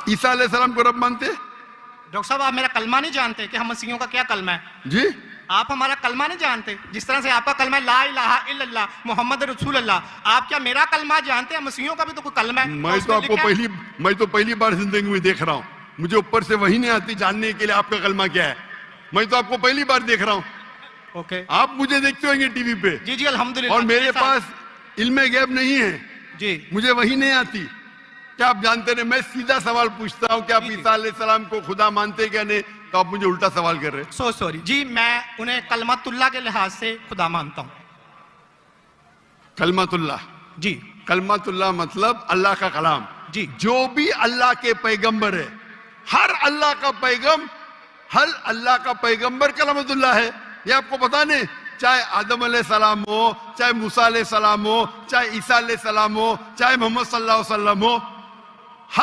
ईसा अलैहिस्सलाम को रब मानते? डॉक्टर साहब आप मेरा कलमा नहीं जानते कि हम मसीहियों का क्या कलमा है? जी, आप हमारा कलमा नहीं जानते? जिस तरह से आपका कलमा है ला इलाहा इल्लल्लाह मोहम्मद रसूल अल्लाह, आप क्या मेरा कलमा जानते हैं? मसीहियों का भी तो कोई कलमा है। मैं तो पहली बार जिंदगी में देख रहा हूँ। मुझे ऊपर से वही नहीं आती जानने के लिए आपका कलमा क्या है। मैं तो आपको पहली बार देख रहा हूँ। ओके, आप मुझे देखते होंगे टीवी पे। जी जी अल्हम्दुलिल्लाह। और मेरे पास इल्मे गैब नहीं है जी, मुझे वही नहीं आती। क्या आप जानते नहीं? मैं सीधा सवाल पूछता हूँ कि आप ईसा अलैहिस्सलाम को खुदा मानते क्या नहीं, तो आप मुझे उल्टा सवाल कर रहे हैं। सो सॉरी जी, मैं उन्हें कलमतुल्लाह के लिहाज से खुदा मानता हूँ। कलमतुल्लाह? जी कलमतुल्लाह मतलब अल्लाह का कलाम। जी, जो भी अल्लाह के पैगंबर है, हर अल्लाह का पैगंबर कलमतुल्लाह है। ये आपको पता नहीं? चाहे आदम अलैहिस्सलाम हो, चाहे मूसा अलैहिस्सलाम हो, चाहे ईसा अलैहिस्सलाम हो, चाहे मोहम्मद सल्लल्लाहु अलैहि वसल्लम हो,